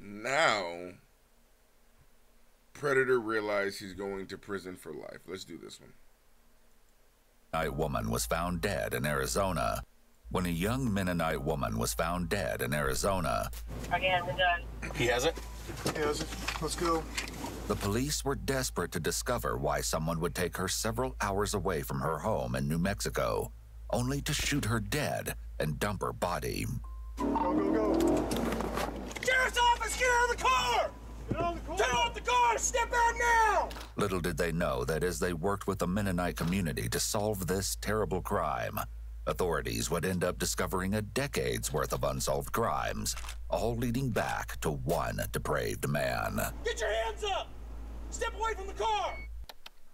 Now, Predator realized he's going to prison for life. Let's do this one. A woman was found dead in Arizona. When a young Mennonite woman was found dead in Arizona, He has it done. He has it? He has it. Let's go. the police were desperate to discover why someone would take her several hours away from her home in New Mexico, only to shoot her dead and dump her body. Go, go, go. Sheriff's office, get out of the car! Get on the car. Turn off the car! Step out now! Little did they know that as they worked with the Mennonite community to solve this terrible crime, authorities would end up discovering a decade's worth of unsolved crimes, all leading back to one depraved man. Get your hands up! Step away from the car!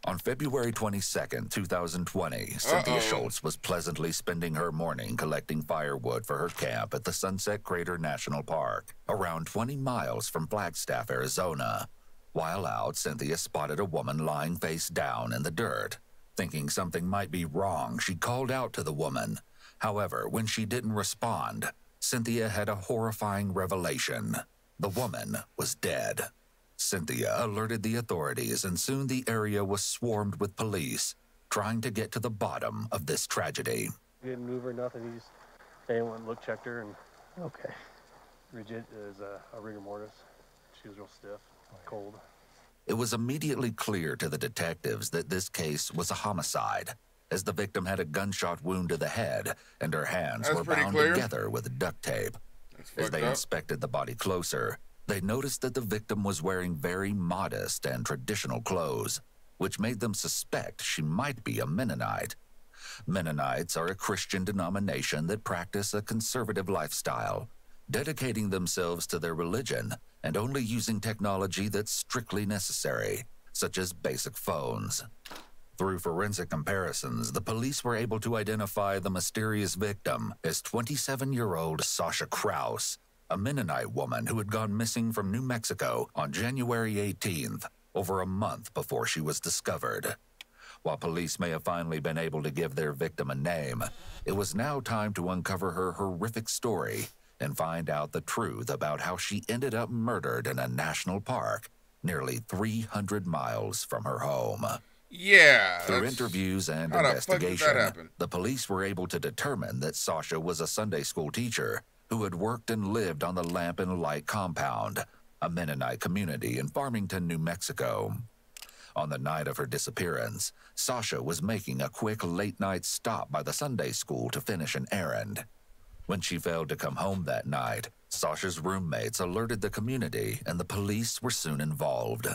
On February 22nd, 2020, Cynthia Schultz was pleasantly spending her morning collecting firewood for her camp at the Sunset Crater National Park, around 20 miles from Flagstaff, Arizona. While out, Cynthia spotted a woman lying face down in the dirt. Thinking something might be wrong, she called out to the woman. However, when she didn't respond, Cynthia had a horrifying revelation. The woman was dead. Cynthia alerted the authorities, and soon the area was swarmed with police, trying to get to the bottom of this tragedy. He didn't move or nothing. He just came and looked, checked her, and okay. Rigid as a rigor mortis. She was real stiff, cold. It was immediately clear to the detectives that this case was a homicide, as the victim had a gunshot wound to the head, and her hands were bound together with duct tape. As they inspected the body closer, they noticed that the victim was wearing very modest and traditional clothes, which made them suspect she might be a Mennonite. Mennonites are a Christian denomination that practice a conservative lifestyle, dedicating themselves to their religion and only using technology that's strictly necessary, such as basic phones. Through forensic comparisons, the police were able to identify the mysterious victim as 27-year-old Sasha Kraus, a Mennonite woman who had gone missing from New Mexico on January 18th, over a month before she was discovered. While police may have finally been able to give their victim a name, it was now time to uncover her horrific story and find out the truth about how she ended up murdered in a national park nearly 300 miles from her home. Yeah. Through interviews and investigation, the police were able to determine that Sasha was a Sunday school teacher who had worked and lived on the Lamp and Light compound, a Mennonite community in Farmington, New Mexico. On the night of her disappearance, Sasha was making a quick late-night stop by the Sunday school to finish an errand. When she failed to come home that night, Sasha's roommates alerted the community, and the police were soon involved.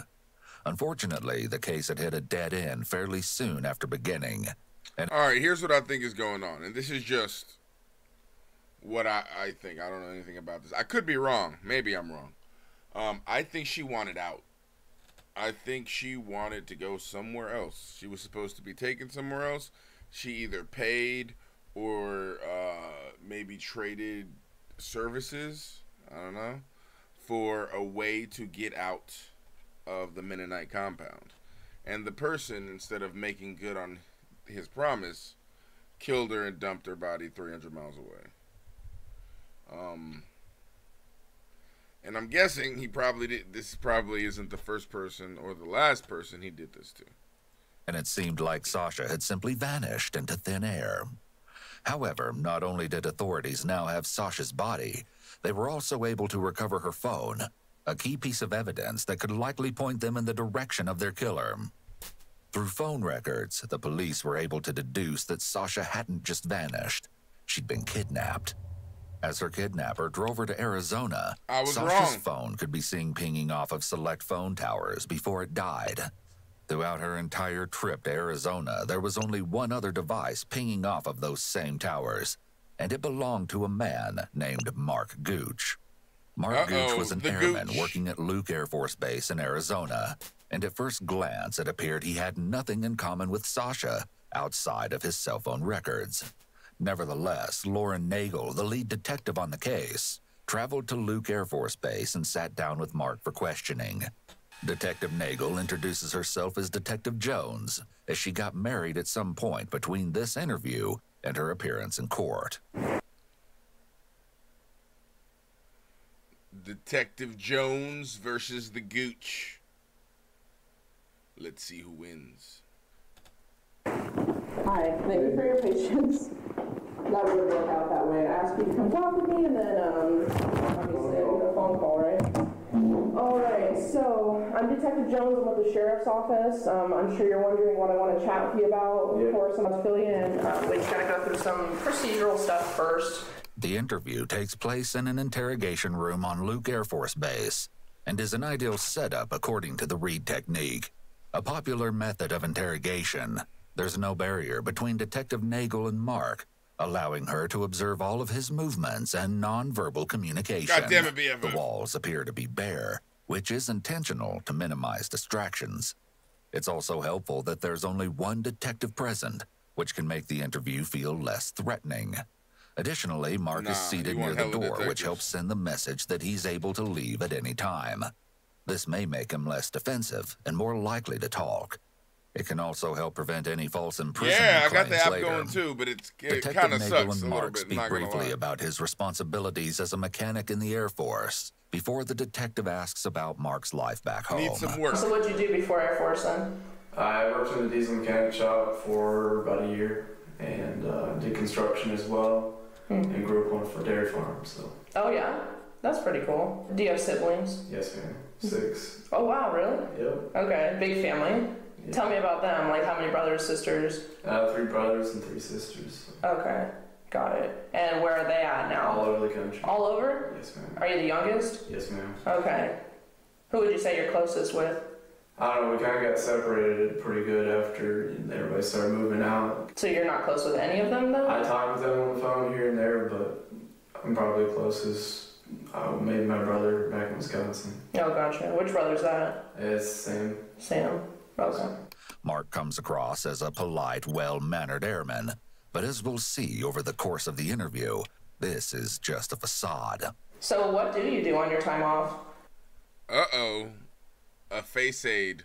Unfortunately, the case had hit a dead end fairly soon after beginning. And all right, here's what I think is going on, and this is just what I think. I don't know anything about this. I could be wrong. Maybe I'm wrong. I think she wanted out. I think she wanted to go somewhere else. She was supposed to be taken somewhere else. She either paid or maybe traded services, I don't know, for a way to get out of the Mennonite compound. And the person, instead of making good on his promise, killed her and dumped her body 300 miles away. And I'm guessing he probably did. This probably isn't the first person or the last person he did this to. And it seemed like Sasha had simply vanished into thin air. However, not only did authorities now have Sasha's body, they were also able to recover her phone, a key piece of evidence that could likely point them in the direction of their killer. Through phone records, the police were able to deduce that Sasha hadn't just vanished. She'd been kidnapped. As her kidnapper drove her to Arizona, Sasha's phone could be seen pinging off of select phone towers before it died. Throughout her entire trip to Arizona, there was only one other device pinging off of those same towers, and it belonged to a man named Mark Gooch. Mark Gooch was an airman working at Luke Air Force Base in Arizona, and at first glance it appeared he had nothing in common with Sasha outside of his cell phone records. Nevertheless, Lauren Nagel, the lead detective on the case, traveled to Luke Air Force Base and sat down with Mark for questioning. Detective Nagel introduces herself as Detective Jones, as she got married at some point between this interview and her appearance in court. Detective Jones versus the Gooch. Let's see who wins. Hi, thank you for your patience. That would work out that way. I asked you to come talk with me, and then, obviously, I get a phone call, right? Alright, so, I'm Detective Jones. I'm with the Sheriff's Office. I'm sure you're wondering what I want to chat with you about. Of course, I'm a civilian. We just gotta go through some procedural stuff first. The interview takes place in an interrogation room on Luke Air Force Base and is an ideal setup according to the Reed technique, a popular method of interrogation. There's no barrier between Detective Nagel and Mark, allowing her to observe all of his movements and nonverbal communication. God damn it, BFF. The walls appear to be bare, which is intentional to minimize distractions. It's also helpful that there's only one detective present, which can make the interview feel less threatening. Additionally, Mark is seated near the door, which helps send the message that he's able to leave at any time. This may make him less defensive and more likely to talk. It can also help prevent any false imprisonment Yeah, I got the claims app later. going too, but it Detective kind of Nagel sucks and a little Mark bit. speak Not gonna briefly lie. about his responsibilities as a mechanic in the Air Force before the detective asks about Mark's life back home. Need some work. So what'd you do before Air Force then? I worked in the diesel mechanic shop for about a year and did construction as well and grew up on a dairy farm. So. Oh yeah? That's pretty cool. Do you have siblings? Yes, ma'am. 6. Oh wow, really? Yep. Okay, big family. Yeah. Tell me about them, like how many brothers, sisters? 3 brothers and 3 sisters. Okay, got it. And where are they at now? All over the country. All over? Yes, ma'am. Are you the youngest? Yes, ma'am. Okay. Who would you say you're closest with? I don't know, we kind of got separated pretty good after everybody started moving out. So you're not close with any of them though? I talk with them on the phone here and there, but I'm probably closest. Maybe my brother back in Wisconsin. Oh, gotcha. Which brother's that? It's Sam. Sam. Okay. Mark comes across as a polite, well-mannered airman, but as we'll see over the course of the interview, this is just a facade. So what do you do on your time off? Uh-oh. A face aid.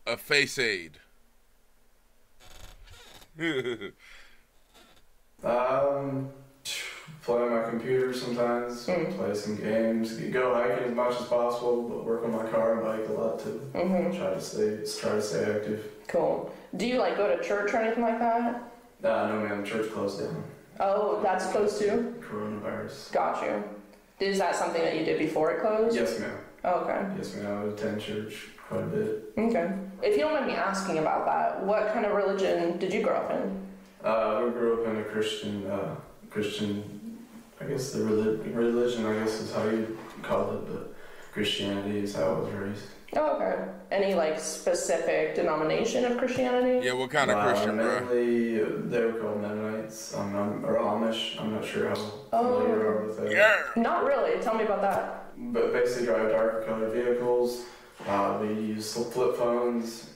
A face aid. Play on my computer sometimes, play some games, go hiking as much as possible, but work on my car and bike a lot too. Try to stay active. Cool. Do you like go to church or anything like that? No, man, the church closed down. Oh, that's closed too? Coronavirus. Got you. Is that something that you did before it closed? Yes, ma'am. Okay. Yes, ma'am. I would attend church quite a bit. Okay. If you don't mind me asking about that, what kind of religion did you grow up in? We grew up in a Christian, I guess the religion, I guess is how you call it, but Christianity is how I was raised. Oh, okay. Any like specific denomination of Christianity? Yeah, what kind of Christian, bro? Mainly, they were called Mennonites, or Amish. I'm not sure how familiar you are with that. Yeah. Not really. Tell me about that. But basically drive darker colored vehicles. We use flip phones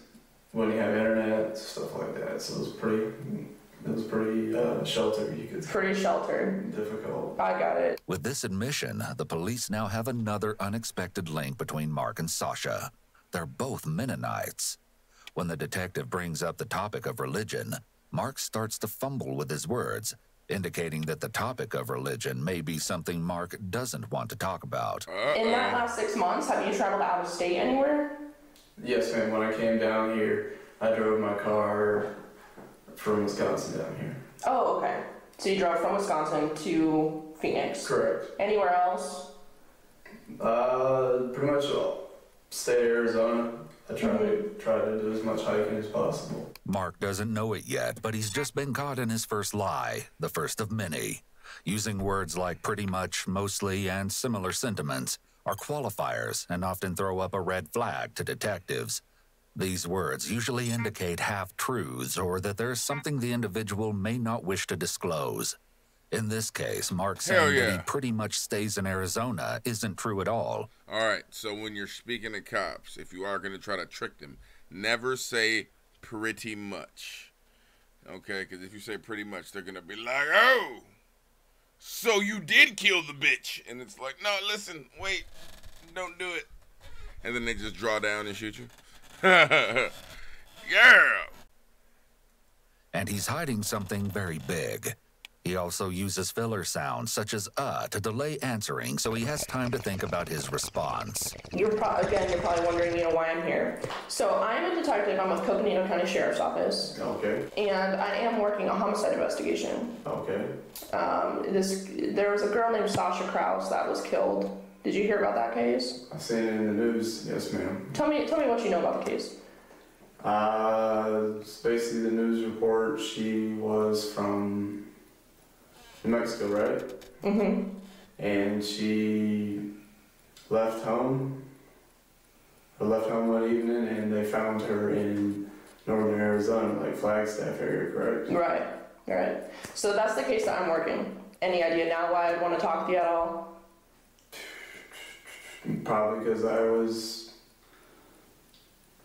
when you have internet, stuff like that. So it was pretty sheltered, you could say. Pretty sheltered. Difficult. I got it. With this admission, the police now have another unexpected link between Mark and Sasha. They're both Mennonites. When the detective brings up the topic of religion, Mark starts to fumble with his words, indicating that the topic of religion may be something Mark doesn't want to talk about. In that last 6 months, have you traveled out of state anywhere? Yes, ma'am. When I came down here, I drove my car from Wisconsin down here. Oh, okay. So you drove from Wisconsin to Phoenix? Correct. Anywhere else? Pretty much stay in Arizona. I try to do as much hiking as possible. Mark doesn't know it yet, but he's just been caught in his first lie, the first of many. Using words like pretty much, mostly, and similar sentiments are qualifiers and often throw up a red flag to detectives. These words usually indicate half-truths or that there's something the individual may not wish to disclose. In this case, Mark saying that he pretty much stays in Arizona isn't true at all. All right, so when you're speaking to cops, if you are going to try to trick them, never say pretty much. Okay, because if you say pretty much, they're going to be like, oh, so you did kill the bitch. And it's like, no, listen, wait, don't do it. And then they just draw down and shoot you. Yeah. And he's hiding something very big. He also uses filler sounds such as to delay answering, so he has time to think about his response. You're probably wondering, why I'm here. So I'm a detective. I'm with Coconino County Sheriff's Office. Okay. And I am working a homicide investigation. Okay. There was a girl named Sasha Krause that was killed. Did you hear about that case? I seen it in the news. Yes, ma'am. Tell me what you know about the case. It's basically the news report. She was from New Mexico, right? Mm-hmm. And she left home one evening, and they found her in northern Arizona, like Flagstaff area, correct? Right. So that's the case that I'm working. Any idea now why I'd want to talk to you at all? Probably because I was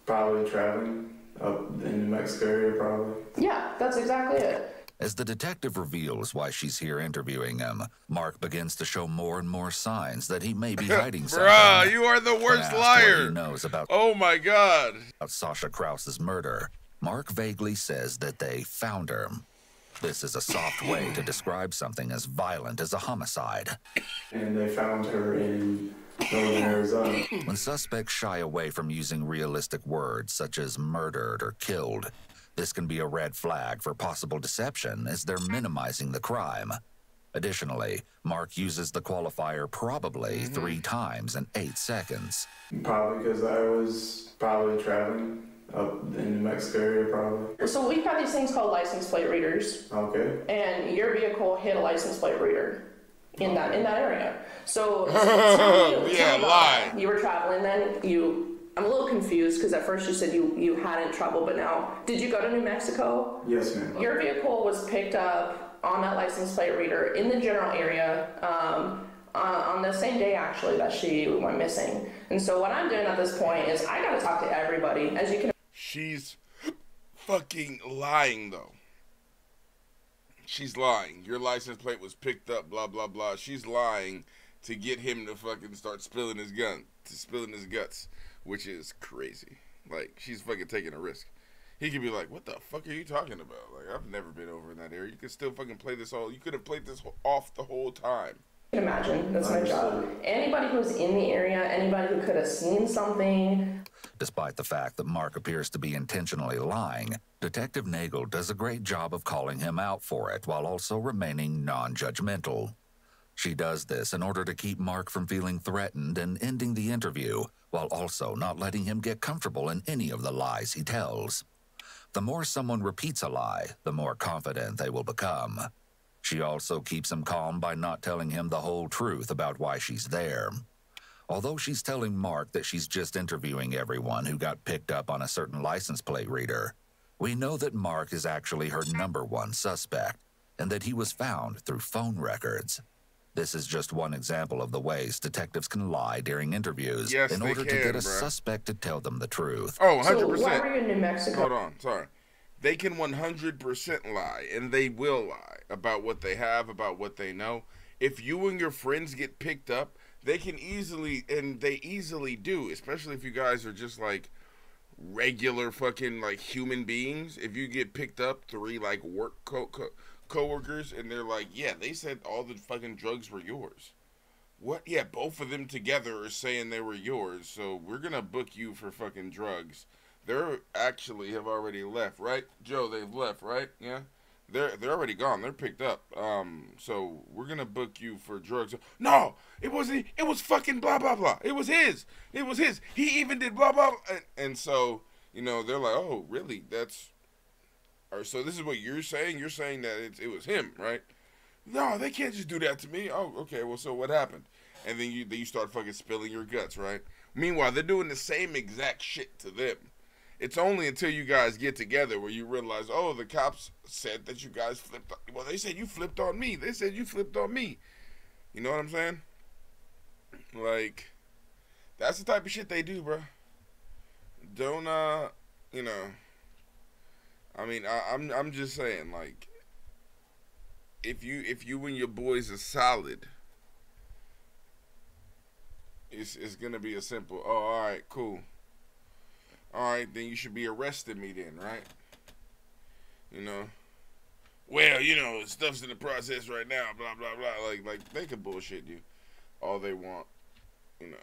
probably traveling up in New Mexico area, probably. Yeah, that's exactly it. As the detective reveals why she's here interviewing him, Mark begins to show more and more signs that he may be hiding something. Bruh, you are the worst liar. What he knows about oh my God. Sasha Krause's murder, Mark vaguely says that they found her. This is a soft way to describe something as violent as a homicide. And they found her in northern Arizona. When suspects shy away from using realistic words such as murdered or killed, this can be a red flag for possible deception as they're minimizing the crime. Additionally, Mark uses the qualifier probably 3 times in 8 seconds. Probably because I was probably traveling up in New Mexico area, probably. So we've got these things called license plate readers. Okay. And your vehicle hit a license plate reader in that area. So tell me lie. You were traveling then. I'm a little confused because at first you said you hadn't traveled, but now did you go to New Mexico? Yes, ma'am. Your vehicle was picked up on that license plate reader in the general area on the same day actually that she went missing. And so what I'm doing at this point is I gotta talk to everybody. As you can. She's fucking lying though. She's lying. Your license plate was picked up, blah, blah, blah. She's lying to get him to fucking start spilling his guts, which is crazy. Like, she's fucking taking a risk. He could be like, what the fuck are you talking about? Like, I've never been over in that area. You could still fucking play this you could have played this off the whole time. I can imagine. That's my job. Anybody who was in the area, anybody who could have seen something. Despite the fact that Mark appears to be intentionally lying, Detective Nagel does a great job of calling him out for it while also remaining non-judgmental. She does this in order to keep Mark from feeling threatened and ending the interview, while also not letting him get comfortable in any of the lies he tells. The more someone repeats a lie, the more confident they will become. She also keeps him calm by not telling him the whole truth about why she's there. Although she's telling Mark that she's just interviewing everyone who got picked up on a certain license plate reader, we know that Mark is actually her #1 suspect, and that he was found through phone records. This is just one example of the ways detectives can lie during interviews in order to get a suspect to tell them the truth. Oh, 100%. So why were you in New Mexico? Hold on, sorry. They can 100% lie, and they will lie about what they have, about what they know. If you and your friends get picked up, they can easily, and they easily do, especially if you guys are just like regular fucking like human beings. If you get picked up, 3 like work coworkers, and they're like, yeah, they said all the fucking drugs were yours. What? Yeah, both of them together are saying they were yours, so we're gonna book you for fucking drugs. They're actually have already left, right? Joe, they've left, right? Yeah? They're already gone. They're picked up. So we're gonna book you for drugs. No, it wasn't. It was fucking blah blah blah. It was his. It was his. He even did blah blah. Blah. And so they're like, oh really? So this is what you're saying. You're saying that it was him, right? No, they can't just do that to me. Oh, okay. Well, so what happened? And then you start fucking spilling your guts, right? Meanwhile, they're doing the same exact shit to them. It's only until you guys get together where you realize, oh, the cops said that you guys flipped. Well, they said you flipped on me. They said you flipped on me. You know what I'm saying? Like, that's the type of shit they do, bro. Don't, I mean, I'm just saying, like, if you and your boys are solid, it's gonna be a simple, oh, all right, cool. All right, then you should be arresting me then, right? You know? Well, you know, stuff's in the process right now, blah, blah, blah. Like they can bullshit you all they want, you know.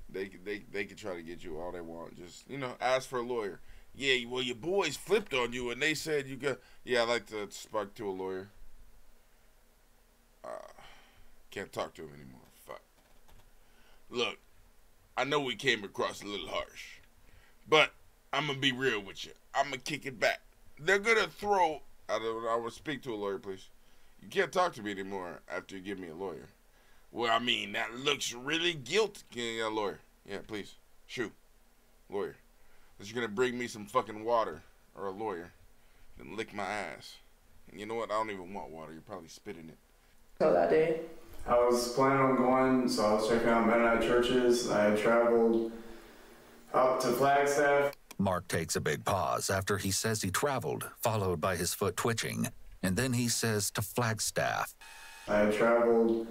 They can try to get you all they want. Just, you know, ask for a lawyer. Yeah, well, your boys flipped on you and they said you got... Yeah, I'd like to speak to a lawyer. Can't talk to him anymore. Fuck. Look, I know we came across a little harsh, but I'm going to be real with you. I'm going to kick it back. They're going to throw... I will speak to a lawyer, please. You can't talk to me anymore after you give me a lawyer. Well, I mean, that looks really guilty. Yeah, lawyer. Yeah, please. Shoot. Lawyer. You're going to bring me some fucking water or a lawyer and lick my ass. And you know what? I don't even want water. You're probably spitting it. So that day? I was planning on going, so I was checking out Mennonite churches. I had traveled up to Flagstaff. Mark takes a big pause after he says he traveled, followed by his foot twitching, and then he says to Flagstaff. I had traveled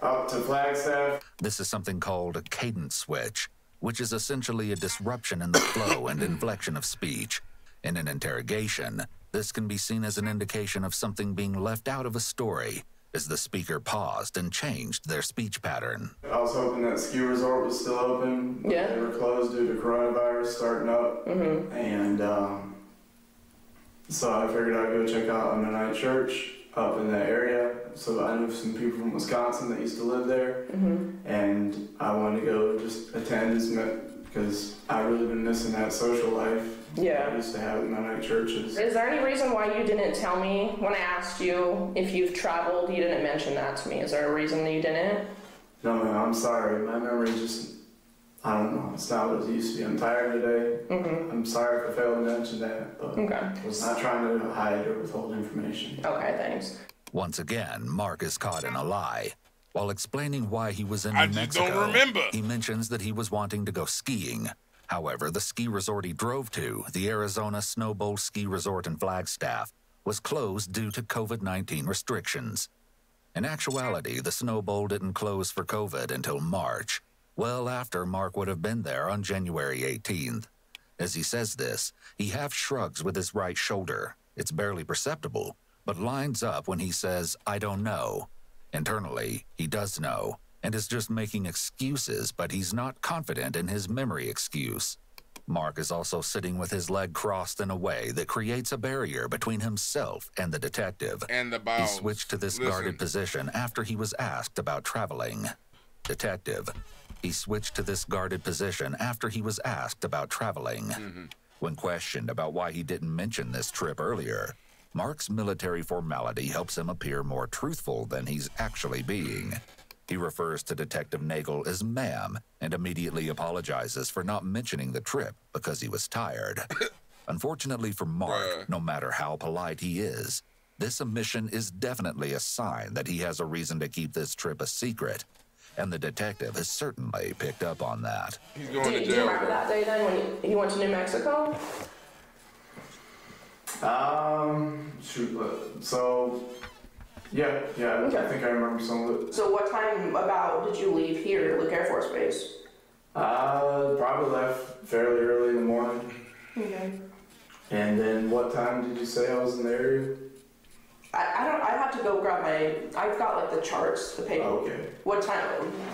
up to Flagstaff. This is something called a cadence switch, which is essentially a disruption in the flow and inflection of speech. In an interrogation, this can be seen as an indication of something being left out of a story, as the speaker paused and changed their speech pattern. I was hoping that ski resort was still open. Yeah. They were closed due to coronavirus starting up. Mm-hmm. And so I figured I'd go check out a Mennonite church up in that area. So I knew some people from Wisconsin that used to live there. Mm-hmm. And I wanted to go just attend because I've really been missing that social life. Yeah. I used to have at Mennonite churches. Is there any reason why you didn't tell me when I asked you if you've traveled? You didn't mention that to me. Is there a reason that you didn't? No, man, I'm sorry. My memory just, I don't know. It's not what it used to be. I'm tired today. Mm-hmm. I'm sorry if I failed to mention that, but Okay. I was not trying to hide or withhold information. Okay, thanks. Once again, Mark is caught in a lie. While explaining why he was in New I just Mexico, don't remember. he mentions that he was wanting to go skiing. However, the ski resort he drove to, the Arizona Snow Bowl Ski Resort in Flagstaff, was closed due to COVID-19 restrictions. In actuality, the Snow Bowl didn't close for COVID until March, well after Mark would have been there on January 18th. As he says this, he half shrugs with his right shoulder. It's barely perceptible, but lines up when he says, "I don't know." Internally, he does know, and is just making excuses, but he's not confident in his memory excuse. Mark is also sitting with his leg crossed in a way that creates a barrier between himself and the detective. And the He bowels. switched to this Listen. guarded position after he was asked about traveling. Detective. He switched to this guarded position after he was asked about traveling. Mm-hmm. When questioned about why he didn't mention this trip earlier, Mark's military formality helps him appear more truthful than he's actually being. He refers to Detective Nagel as ma'am and immediately apologizes for not mentioning the trip because he was tired. Unfortunately for Mark, no matter how polite he is, this omission is definitely a sign that he has a reason to keep this trip a secret, and the detective has certainly picked up on that. He's going Do to you jail. remember that day then when you went to New Mexico? Yeah, Okay. I think I remember some of it. So what time about did you leave here, Luke Air Force Base? Probably left fairly early in the morning. Okay. And then what time did you say I was in the area? I have to go grab I've got like the charts, the paper. Okay. What time?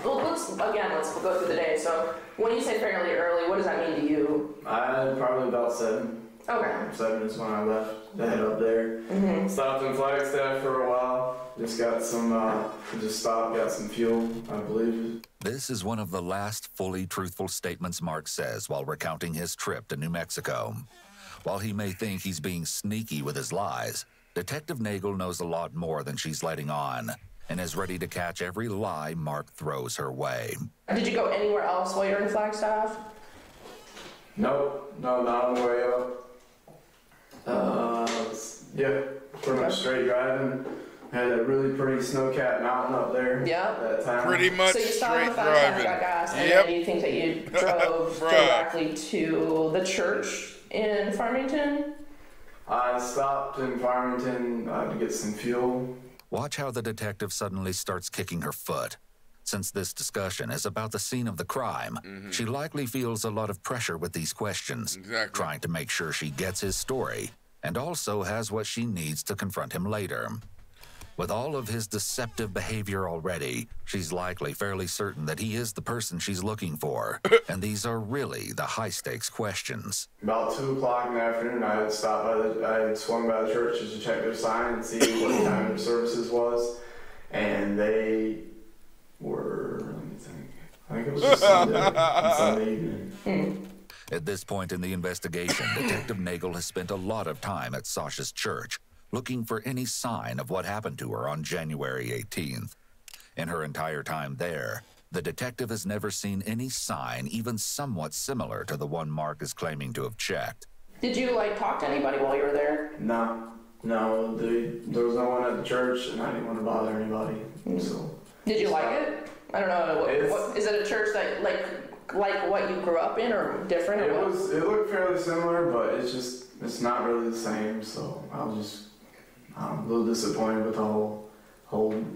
Well, let's go through the day. So when you say fairly early, what does that mean to you? Probably about 7. Okay. 7 is when I left to head up there. Mm-hmm. Stopped in Flagstaff for a while. Just got some, got some fuel, I believe. This is one of the last fully truthful statements Mark says while recounting his trip to New Mexico. While he may think he's being sneaky with his lies, Detective Nagel knows a lot more than she's letting on and is ready to catch every lie Mark throws her way. Did you go anywhere else while you're in Flagstaff? Nope, no, not on the way up. Pretty much straight driving. Had a really pretty snow-capped mountain up there. Yeah. At that time. Pretty much So you stopped straight in Flagstaff and driving. got gas, and Yep. then you think that you drove Bruh. directly to the church in Farmington? I stopped in Farmington to get some fuel. Watch how the detective suddenly starts kicking her foot. Since this discussion is about the scene of the crime, she likely feels a lot of pressure with these questions, trying to make sure she gets his story, and also has what she needs to confront him later. With all of his deceptive behavior already, she's likely fairly certain that he is the person she's looking for, and these are really the high-stakes questions. About 2 o'clock in the afternoon, I had swung by the church to check their sign and see what time their services was, and they were, let me think, I think it was a Sunday evening. At this point in the investigation, Detective Nagel has spent a lot of time at Sasha's church, looking for any sign of what happened to her on January 18th. In her entire time there, the detective has never seen any sign even somewhat similar to the one Mark is claiming to have checked. Did you, like, talk to anybody while you were there? No, there was no one at the church, and I didn't want to bother anybody, so. Did you like it? I don't know, what, is it a church that, like what you grew up in, or different? It looked fairly similar, but it's not really the same, so I'm a little disappointed with the whole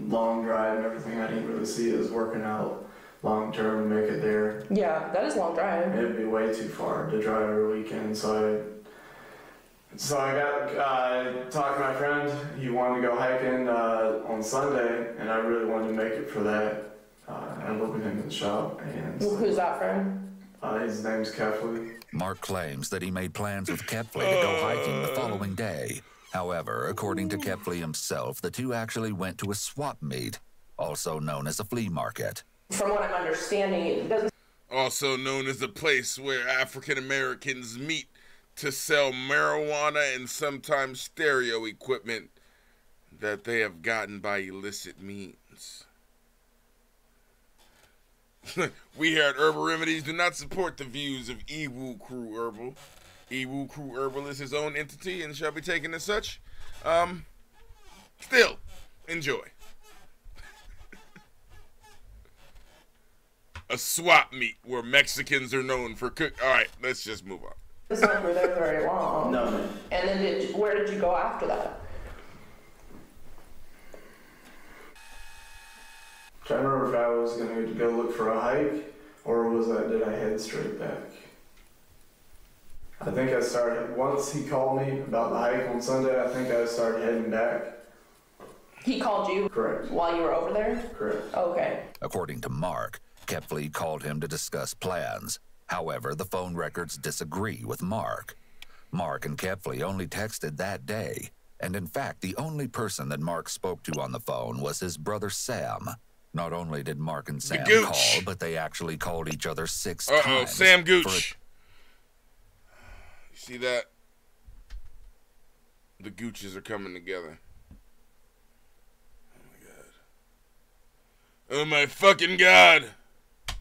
long drive and everything. I didn't really see it as working out long term to make it there. Yeah, that is a long drive. It'd be way too far to drive every weekend, so I got talked to my friend. He wanted to go hiking on Sunday, and I really wanted to make it for that. I looked with him in the shop. And who's that friend? His name's Kefley. Mark claims that he made plans with Kefley to go hiking the following day. However, according to Kefley himself, the two actually went to a swap meet, also known as a flea market. From what I'm understanding, it doesn't... Also known as a place where African Americans meet to sell marijuana and sometimes stereo equipment that they have gotten by illicit means. We here at HerbalRemedyS do not support the views of Ewu Crew Herbal. Ewu Crew Herbal is his own entity and shall be taken as such. Still, enjoy. A swap meet where Mexicans are known for cook. All right, let's just move on. It's not for there very long. No, man. And then where did you go after that? I can't remember if I was going to go look for a hike, or did I head straight back? I think I started, once he called me about the hike on Sunday, I think I started heading back. He called you? Correct. While you were over there? Correct. Okay. According to Mark, Kefley called him to discuss plans. However, the phone records disagree with Mark. Mark and Kefley only texted that day, and in fact, the only person that Mark spoke to on the phone was his brother Sam. Not only did Mark and Sam call, but they actually called each other 6 times. Sam Gooch. You see that? The Gooches are coming together. Oh my God. Oh my fucking God.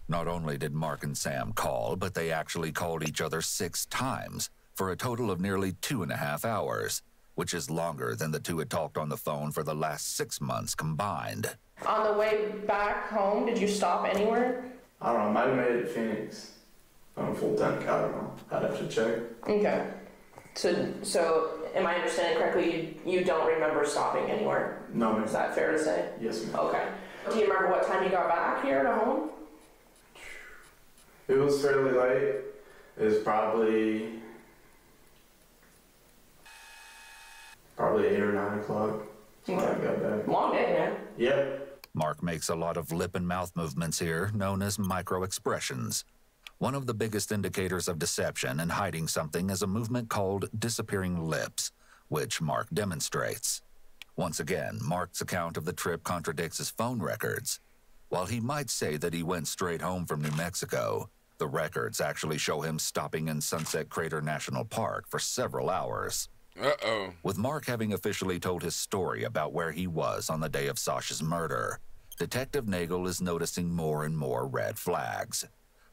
Not only did Mark and Sam call, but they actually called each other 6 times for a total of nearly 2.5 hours, which is longer than the two had talked on the phone for the last 6 months combined. On the way back home, did you stop anywhere? I don't know, I might have made it to Phoenix. On full tank, I don't know. I'd have to check. Okay. So am I understanding correctly, you don't remember stopping anywhere? No, ma'am. Is that fair to say? Yes, ma'am. Okay. Do you remember what time you got back here to home? It was fairly late. It was probably 8 or 9 o'clock when I got back. Long day, man. Yep. Mark makes a lot of lip and mouth movements here, known as micro-expressions. One of the biggest indicators of deception and hiding something is a movement called disappearing lips, which Mark demonstrates. Once again, Mark's account of the trip contradicts his phone records. While he might say that he went straight home from New Mexico, the records actually show him stopping in Sunset Crater National Park for several hours. With Mark having officially told his story about where he was on the day of Sasha's murder, Detective Nagel is noticing more and more red flags.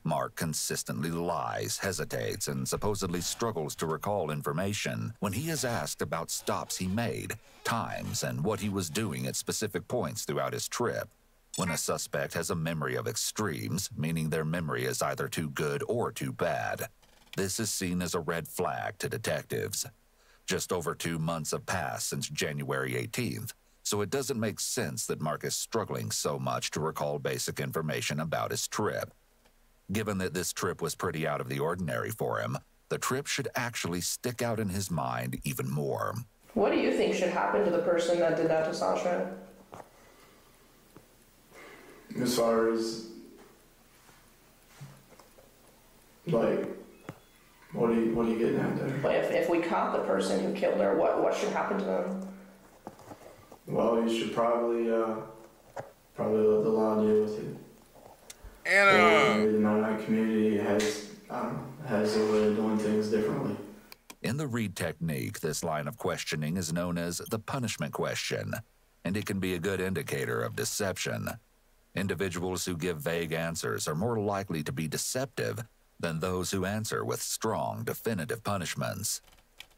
Mark consistently lies, hesitates, and supposedly struggles to recall information when he is asked about stops he made, times, and what he was doing at specific points throughout his trip. When a suspect has a memory of extremes, meaning their memory is either too good or too bad, this is seen as a red flag to detectives. Just over 2 months have passed since January 18th, so it doesn't make sense that Mark is struggling so much to recall basic information about his trip. Given that this trip was pretty out of the ordinary for him, the trip should actually stick out in his mind even more. What do you think should happen to the person that did that to Sasha? As far as, like, what are you getting at there? Like if we caught the person who killed her, what should happen to them? Well, you should probably let the law deal with it. And Maybe the Mennonite community has a way of doing things differently. In the Reed technique, this line of questioning is known as the punishment question, and it can be a good indicator of deception. Individuals who give vague answers are more likely to be deceptive than those who answer with strong, definitive punishments.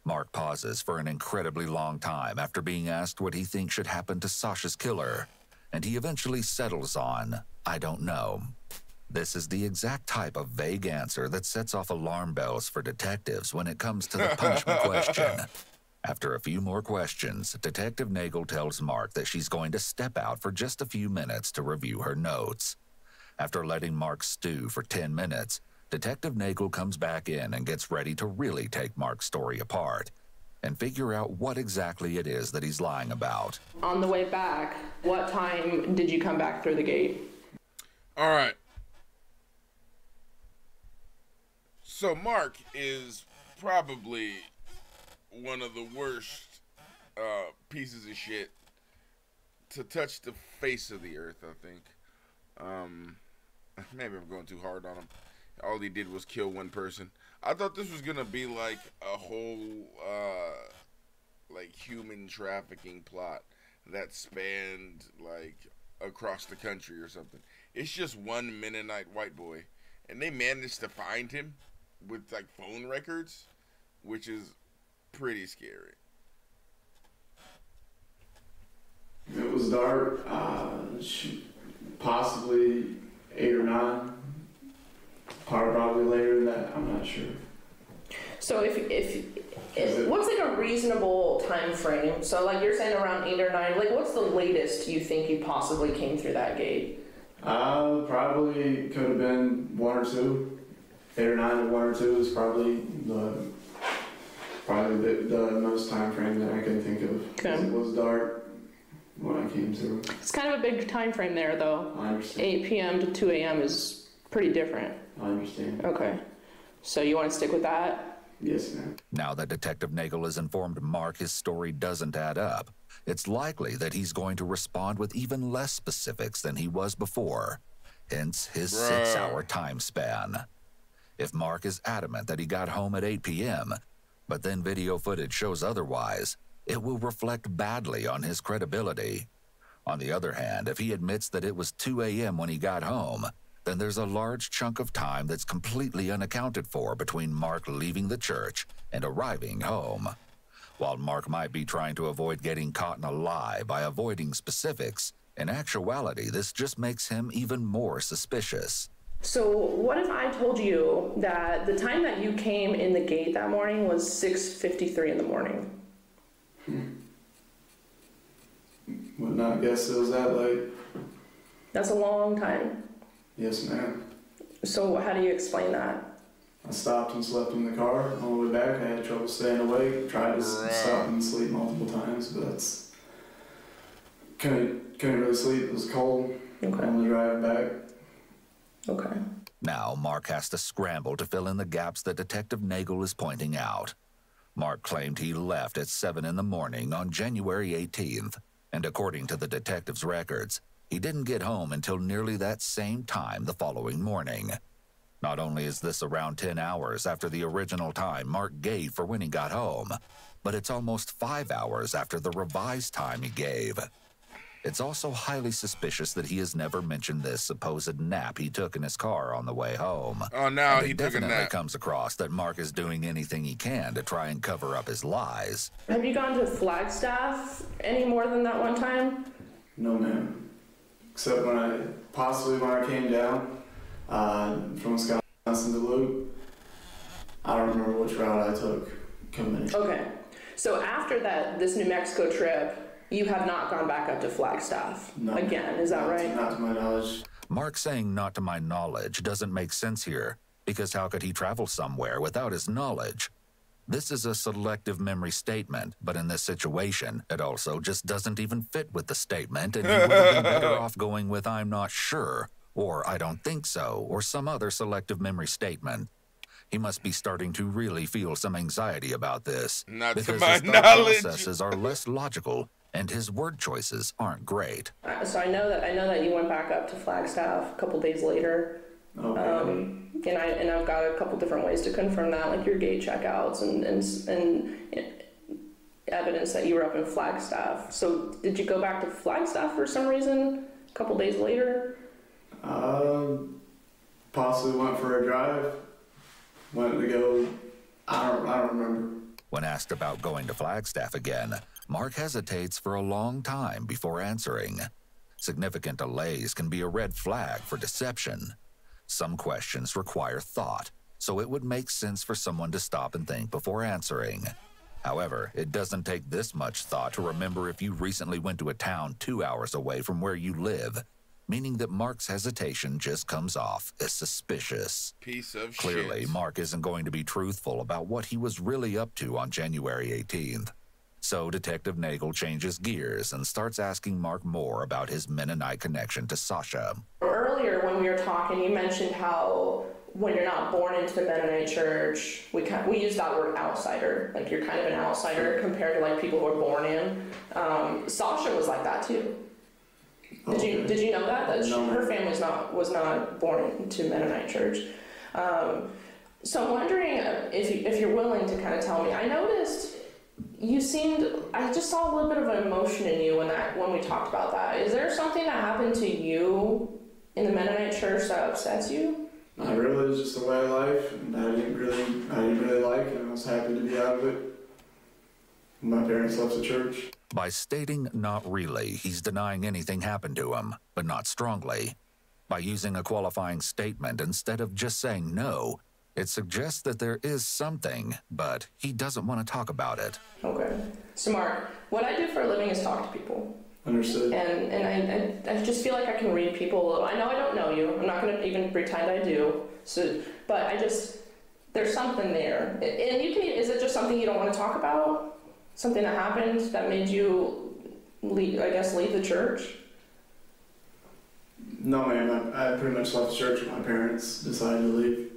Mark pauses for an incredibly long time after being asked what he thinks should happen to Sasha's killer, and he eventually settles on, "I don't know." This is the exact type of vague answer that sets off alarm bells for detectives when it comes to the punishment question. After a few more questions, Detective Nagel tells Mark that she's going to step out for just a few minutes to review her notes. After letting Mark stew for 10 minutes, Detective Nagel comes back in and gets ready to really take Mark's story apart and figure out what exactly it is that he's lying about. On the way back, what time did you come back through the gate? all right. So Mark is probably one of the worst pieces of shit to touch the face of the earth, I think. Maybe I'm going too hard on him. All he did was kill one person. I thought this was gonna be like a whole like human trafficking plot that spanned like across the country or something. It's just one Mennonite white boy, and they managed to find him with like phone records, which is pretty scary. It was dark, possibly 8 or 9. Probably later than that, I'm not sure. So if what's like a reasonable time frame? So like you're saying around 8 or 9, like what's the latest you think you possibly came through that gate? Probably could have been 1 or 2. 8 or 9 to 1 or 2 is probably the most time frame that I can think of. Okay. It was dark when I came through. It's kind of a big time frame there though. I understand. 8 p.m. to 2 a.m. is pretty different. I understand. Okay. So you want to stick with that? Yes, ma'am. Now that Detective Nagel has informed Mark his story doesn't add up, it's likely that he's going to respond with even less specifics than he was before, hence his 6-hour time span. If Mark is adamant that he got home at 8 p.m., but then video footage shows otherwise, it will reflect badly on his credibility. On the other hand, if he admits that it was 2 a.m. when he got home, then there's a large chunk of time that's completely unaccounted for between Mark leaving the church and arriving home. While Mark might be trying to avoid getting caught in a lie by avoiding specifics, in actuality, this just makes him even more suspicious. So what if I told you that the time that you came in the gate that morning was 6:53 in the morning? Would not guess it was that late. That's a long time. Yes, ma'am. So how do you explain that? I stopped and slept in the car. On the way back, I had trouble staying awake. Tried to stop and sleep multiple times, but that's couldn't really sleep. It was cold. Okay. On the drive back. Okay. Now, Mark has to scramble to fill in the gaps that Detective Nagel is pointing out. Mark claimed he left at 7 in the morning on January 18th, and according to the detective's records, he didn't get home until nearly that same time the following morning. Not only is this around 10 hours after the original time Mark gave for when he got home, but it's almost 5 hours after the revised time he gave. It's also highly suspicious that he has never mentioned this supposed nap he took in his car on the way home. Oh, now and he it took a definitely nap. comes across that Mark is doing anything he can to try and cover up his lies. Have you gone to Flagstaff any more than that one time? No, ma'am. Except when I came down from Wisconsin to Luke. I don't remember which route I took coming in. Okay. So after this New Mexico trip, you have not gone back up to Flagstaff again. Is that right? Not to my knowledge. Mark saying not to my knowledge doesn't make sense here, because how could he travel somewhere without his knowledge? This is a selective memory statement, but in this situation, it also just doesn't even fit with the statement, and he would have been better off going with I'm not sure, or I don't think so, or some other selective memory statement. He must be starting to really feel some anxiety about this, Not because to my his thought knowledge. processes are less logical, and his word choices aren't great. So I know that you went back up to Flagstaff a couple days later. Okay. And I've got a couple different ways to confirm that, like your gate checkouts and evidence that you were up in Flagstaff. So did you go back to Flagstaff for some reason a couple days later? Possibly went for a drive. Went to go. I don't remember. When asked about going to Flagstaff again, Mark hesitates for a long time before answering. Significant delays can be a red flag for deception. Some questions require thought, so it would make sense for someone to stop and think before answering. However, it doesn't take this much thought to remember if you recently went to a town 2 hours away from where you live, meaning that Mark's hesitation just comes off as suspicious. Piece of Clearly, shit. Mark isn't going to be truthful about what he was really up to on January 18th. So Detective Nagel changes gears and starts asking Mark more about his Mennonite connection to Sasha. Earlier when we were talking, you mentioned how when you're not born into the Mennonite church, we use that word outsider. Like you're kind of an outsider compared to like people who are born in. Sasha was like that too. Did you know that? No. Her family was not born into Mennonite church. So I'm wondering if you're willing to kind of tell me. I noticed I just saw a little bit of an emotion in you when we talked about that. Is there something that happened to you in the Mennonite church that upsets you? Not really. It's just a way of life, and I didn't really like it, and I was happy to be out of it. My parents left the church. By stating not really, he's denying anything happened to him, but not strongly. By using a qualifying statement instead of just saying no, it suggests that there is something, but he doesn't want to talk about it. Okay. So Mark, what I do for a living is talk to people. Understood. And I just feel like I can read people a little. I know I don't know you. I'm not going to even pretend I do. But there's something there. And is it just something you don't want to talk about? Something that happened that made you leave the church? No, ma'am. I pretty much left the church when my parents decided to leave.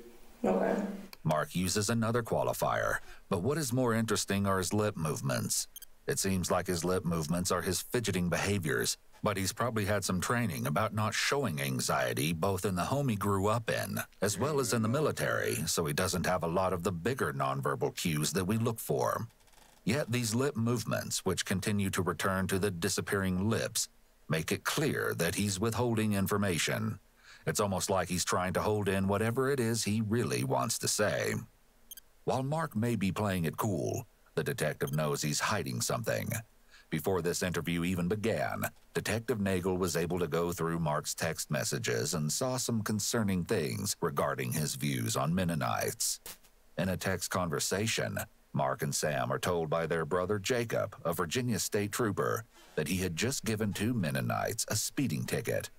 Okay. Mark uses another qualifier, but what is more interesting are his lip movements. It seems like his lip movements are his fidgeting behaviors, but he's probably had some training about not showing anxiety both in the home he grew up in, as well as in the military, so he doesn't have a lot of the bigger nonverbal cues that we look for. Yet these lip movements, which continue to return to the disappearing lips, make it clear that he's withholding information. It's almost like he's trying to hold in whatever it is he really wants to say. While Mark may be playing it cool, the detective knows he's hiding something. Before this interview even began, Detective Nagel was able to go through Mark's text messages and saw some concerning things regarding his views on Mennonites. In a text conversation, Mark and Sam are told by their brother Jacob, a Virginia state trooper, that he had just given 2 Mennonites a speeding ticket.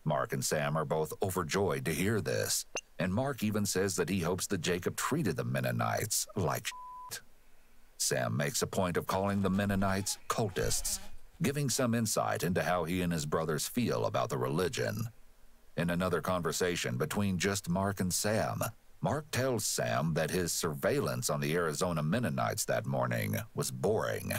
Mark and Sam are both overjoyed to hear this, and Mark even says that he hopes that Jacob treated the Mennonites like shit. Sam makes a point of calling the Mennonites cultists, giving some insight into how he and his brothers feel about the religion. In another conversation between just Mark and Sam, Mark tells Sam that his surveillance on the Arizona Mennonites that morning was boring.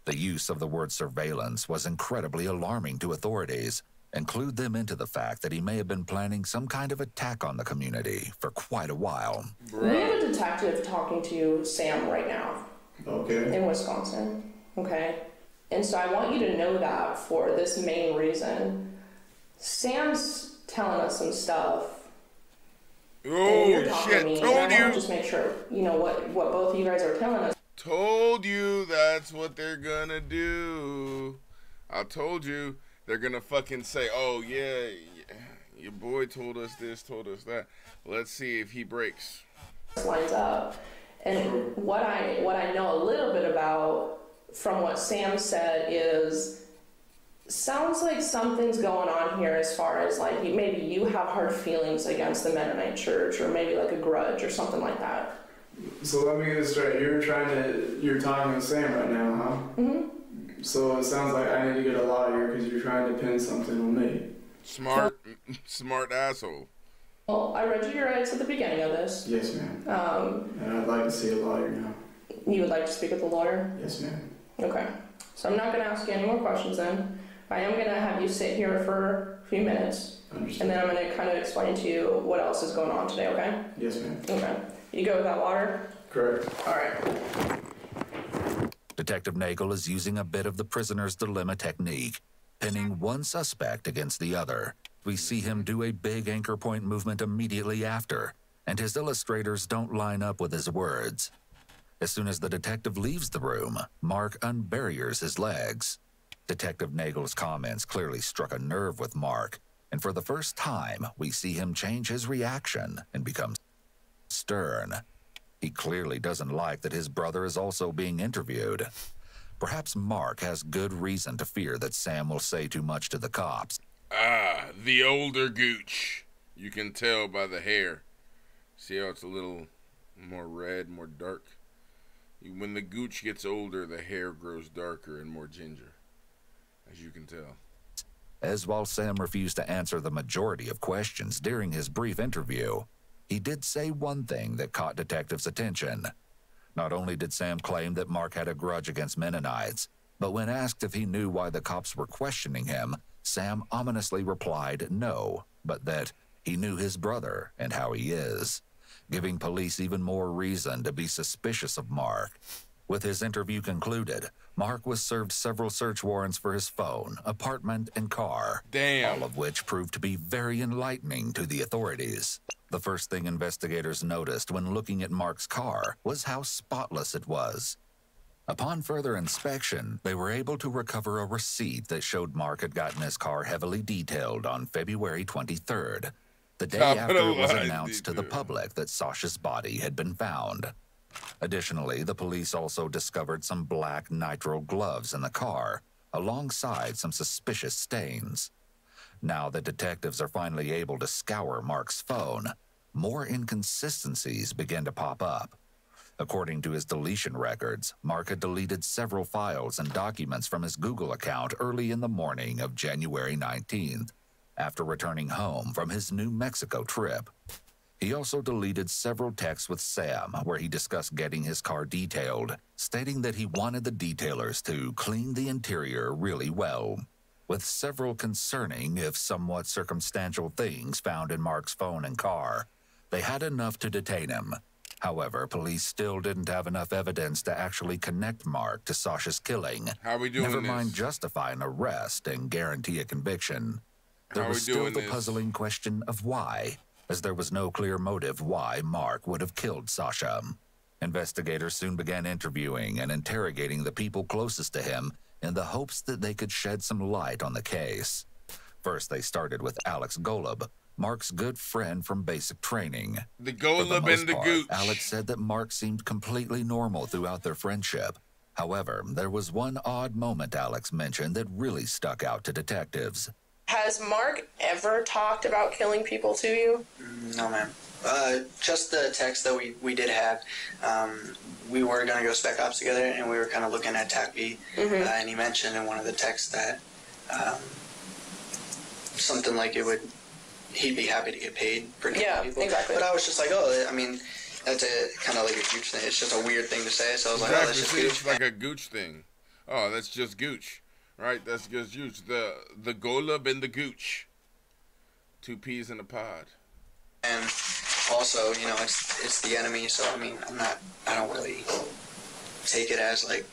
The use of the word surveillance was incredibly alarming to authorities, and clued them into the fact that he may have been planning some kind of attack on the community for quite a while. We have a detective talking to Sam right now. Okay. In Wisconsin. Okay? And so I want you to know that for this main reason. Sam's telling us some stuff. Oh, shit. Told I you. want to just make sure, you know, what both of you guys are telling us. Told you that's what they're gonna do. I told you. They're gonna fucking say, oh yeah, your boy told us this, told us that. Let's see if he breaks. Lines up. And what I know a little bit about from what Sam said is, sounds like something's going on here as far as like maybe you have hard feelings against the Mennonite church, or maybe like a grudge or something like that. So let me get this straight. You're talking with Sam right now, huh? Mm-hmm. So it sounds like I need to get a lawyer because you're trying to pin something on me. Smart asshole. Well, I read you your rights at the beginning of this. Yes, ma'am. And I'd like to see a lawyer now. You would like to speak with a lawyer? Yes, ma'am. Okay. So I'm not going to ask you any more questions then. I am going to have you sit here for a few minutes. Understood. And then I'm going to kind of explain to you what else is going on today, okay? Yes, ma'am. Okay. You go with that water? Correct. All right. Detective Nagel is using a bit of the prisoner's dilemma technique, pinning one suspect against the other. We see him do a big anchor point movement immediately after, and his illustrators don't line up with his words. As soon as the detective leaves the room, Mark unbarriers his legs. Detective Nagel's comments clearly struck a nerve with Mark, and for the first time, we see him change his reaction and become stern. He clearly doesn't like that his brother is also being interviewed. Perhaps Mark has good reason to fear that Sam will say too much to the cops. Ah, the older gooch. You can tell by the hair. See how it's a little more red, more dark? When the gooch gets older, the hair grows darker and more ginger, as you can tell. As while Sam refused to answer the majority of questions during his brief interview, he did say one thing that caught detectives' attention. Not only did Sam claim that Mark had a grudge against Mennonites, but when asked if he knew why the cops were questioning him, Sam ominously replied no, but that he knew his brother and how he is, giving police even more reason to be suspicious of Mark. With his interview concluded, Mark was served several search warrants for his phone, apartment, and car. Damn. All of which proved to be very enlightening to the authorities. The first thing investigators noticed when looking at Mark's car was how spotless it was. Upon further inspection, they were able to recover a receipt that showed Mark had gotten his car heavily detailed on February 23rd, the day after it was announced to the public that Sasha's body had been found. Additionally, the police also discovered some black nitrile gloves in the car, alongside some suspicious stains. Now that detectives are finally able to scour Mark's phone, more inconsistencies began to pop up. According to his deletion records, Mark had deleted several files and documents from his Google account early in the morning of January 19th, after returning home from his New Mexico trip. He also deleted several texts with Sam where he discussed getting his car detailed, stating that he wanted the detailers to clean the interior really well. With several concerning, if somewhat circumstantial things found in Mark's phone and car, they had enough to detain him. However, police still didn't have enough evidence to actually connect Mark to Sasha's killing. How are we doing Never this? mind justify an arrest and guarantee a conviction. There was still the puzzling question of why, as there was no clear motive why Mark would have killed Sasha. Investigators soon began interviewing and interrogating the people closest to him in the hopes that they could shed some light on the case. First, they started with Alex Golub, Mark's good friend from basic training. The Golub and the Gooch. Alex said that Mark seemed completely normal throughout their friendship. However, there was one odd moment Alex mentioned that really stuck out to detectives. Has Mark ever talked about killing people to you? No, ma'am. Just the text that we did have. We were going to go spec ops together, and we were kind of looking at TACB, and he mentioned in one of the texts that something like he'd be happy to get paid for killing people. Exactly. But I was just like, oh, I mean, that's kind of like a gooch thing. It's just a weird thing to say, so I was like, oh, that's just gooch. It's like a gooch thing. Oh, that's just gooch. Right, that's just gooch. The Golub and the Gooch. 2 peas in a pod. And also, you know, it's the enemy, so I mean, I don't really take it as like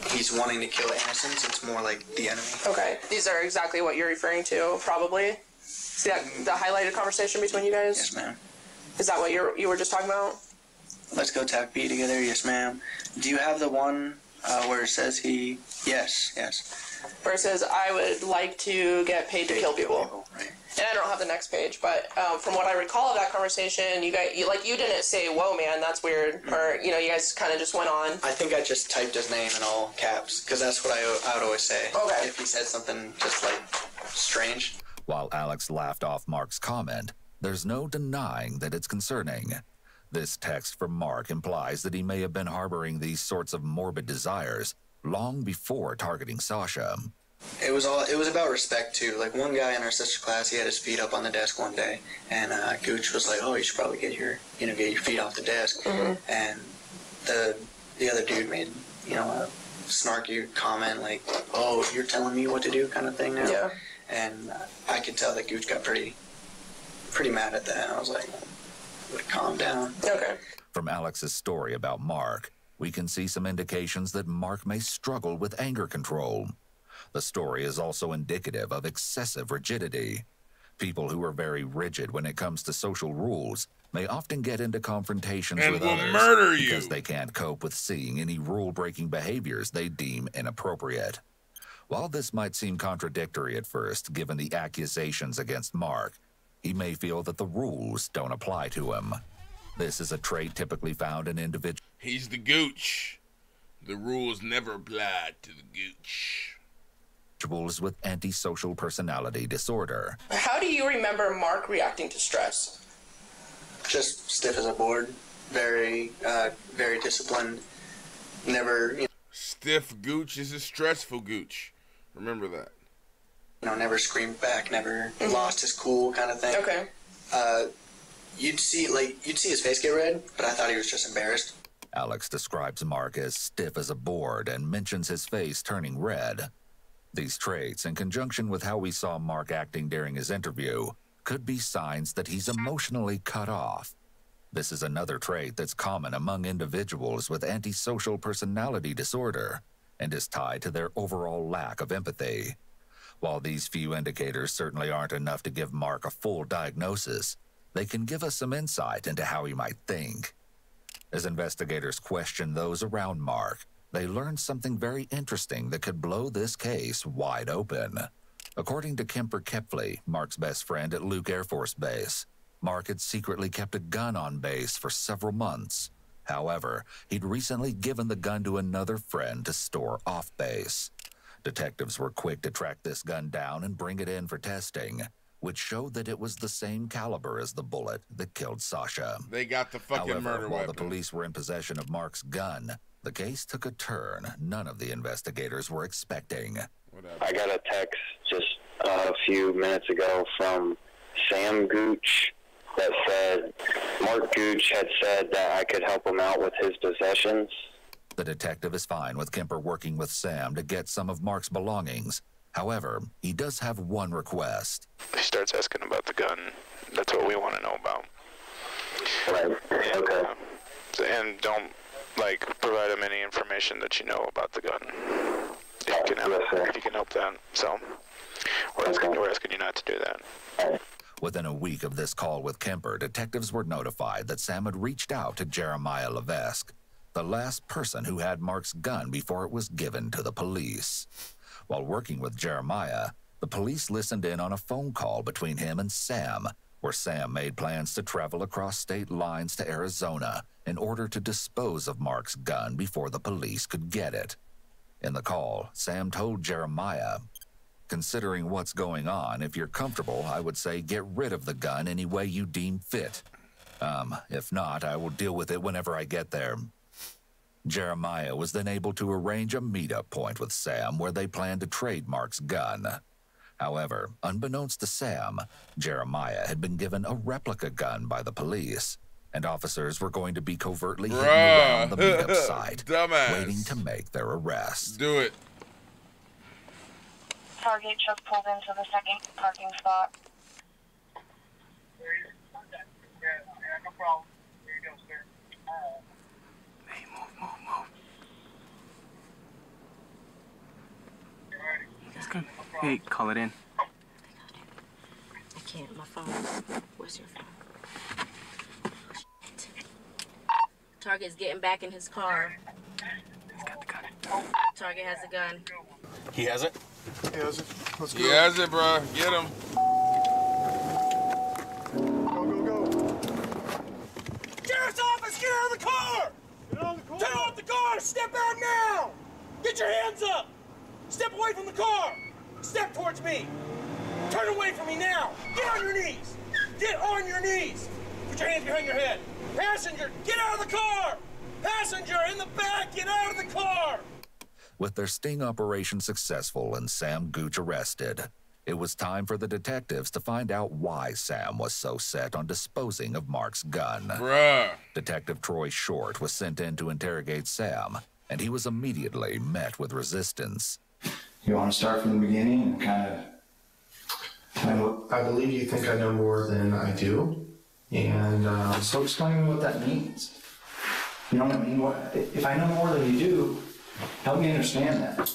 he's wanting to kill innocents. It's more like the enemy. Okay, these are exactly what you're referring to, probably. See that the highlighted conversation between you guys? Yes, ma'am. Is that what you were just talking about? Let's go TAC B together. Yes, ma'am. Do you have the one where it says Yes. Where it says, I would like to get paid to kill people. Right. and I don't have the next page, but from what I recall of that conversation, you didn't say, "Whoa, man, that's weird," or you guys kind of just went on. I think I just typed his name in all caps because that's what I would always say. Okay. If he said something just like strange. While Alex laughed off Mark's comment, there's no denying that it's concerning. This text from Mark implies that he may have been harboring these sorts of morbid desires long before targeting Sasha. It was about respect too. Like one guy in our sister class, he had his feet up on the desk one day, and Gooch was like, "Oh, you should probably get your feet off the desk." Mm-hmm. And the other dude made a snarky comment like, "Oh, you're telling me what to do," kind of thing now. Yeah. And I could tell that Gooch got pretty mad at that. I was like, calm down. Okay. From Alex's story about Mark, we can see some indications that Mark may struggle with anger control. The story is also indicative of excessive rigidity. People who are very rigid when it comes to social rules may often get into confrontations And with will others murder you because they can't cope with seeing any rule-breaking behaviors they deem inappropriate. While this might seem contradictory at first, given the accusations against Mark, he may feel that the rules don't apply to him. This is a trait typically found in individuals. He's the Gooch. The rules never applied to the Gooch. With antisocial personality disorder. How do you remember Mark reacting to stress? Just stiff as a board, very disciplined. Never, Stiff Gooch is a stressful Gooch. Remember that. Never screamed back, never lost his cool, kind of thing. Okay. You'd see his face get red, but I thought he was just embarrassed. Alex describes Mark as stiff as a board and mentions his face turning red. These traits, in conjunction with how we saw Mark acting during his interview, could be signs that he's emotionally cut off. This is another trait that's common among individuals with antisocial personality disorder and is tied to their overall lack of empathy. While these few indicators certainly aren't enough to give Mark a full diagnosis, they can give us some insight into how he might think. As investigators question those around Mark, they learned something very interesting that could blow this case wide open. According to Kemper Kepley, Mark's best friend at Luke Air Force Base, Mark had secretly kept a gun on base for several months. However, he'd recently given the gun to another friend to store off base. Detectives were quick to track this gun down and bring it in for testing, which showed that it was the same caliber as the bullet that killed Sasha. They got the fucking However, murder while weapon. the police were in possession of Mark's gun, the case took a turn none of the investigators were expecting. I got a text just a few minutes ago from Sam Gooch that said Mark Gooch had said that I could help him out with his possessions. The detective is fine with Kemper working with Sam to get some of Mark's belongings. However, he does have one request. He starts asking about the gun. That's what we want to know about. Right. Okay. And don't, provide him any information that you know about the gun. If you can help that. So, we're asking you not to do that. Within a week of this call with Kemper, detectives were notified that Sam had reached out to Jeremiah Levesque, the last person who had Mark's gun before it was given to the police. While working with Jeremiah, the police listened in on a phone call between him and Sam, where Sam made plans to travel across state lines to Arizona in order to dispose of Mark's gun before the police could get it. In the call, Sam told Jeremiah, "Considering what's going on, if you're comfortable, I would say get rid of the gun any way you deem fit. If not, I will deal with it whenever I get there." Jeremiah was then able to arrange a meetup point with Sam where they planned to trade Mark's gun. However, unbeknownst to Sam, Jeremiah had been given a replica gun by the police, and officers were going to be covertly hidden around the meetup site, waiting to make their arrest. Do it. Target just pulled into the second parking spot. No problem. There you go, sir. Hey, move. That's good. Hey, call it in. I can't. My phone. Where's your phone? Target's getting back in his car. He's got the gun. Target has a gun. He has it? He has it. Let's go. He has it, bro. Get him. the car! Get on the car! Turn off the car! Step out now! Get your hands up! Step away from the car! Step towards me! Turn away from me now! Get on your knees! Get on your knees! Put your hands behind your head! Passenger, get out of the car! Passenger, in the back, get out of the car! With their sting operation successful and Sam Gooch arrested, it was time for the detectives to find out why Sam was so set on disposing of Mark's gun. Bruh. Detective Troy Short was sent in to interrogate Sam, and he was immediately met with resistance. You want to start from the beginning and I believe you think I know more than I do, and so explain me what that means. You know what I mean? If I know more than you do, help me understand that.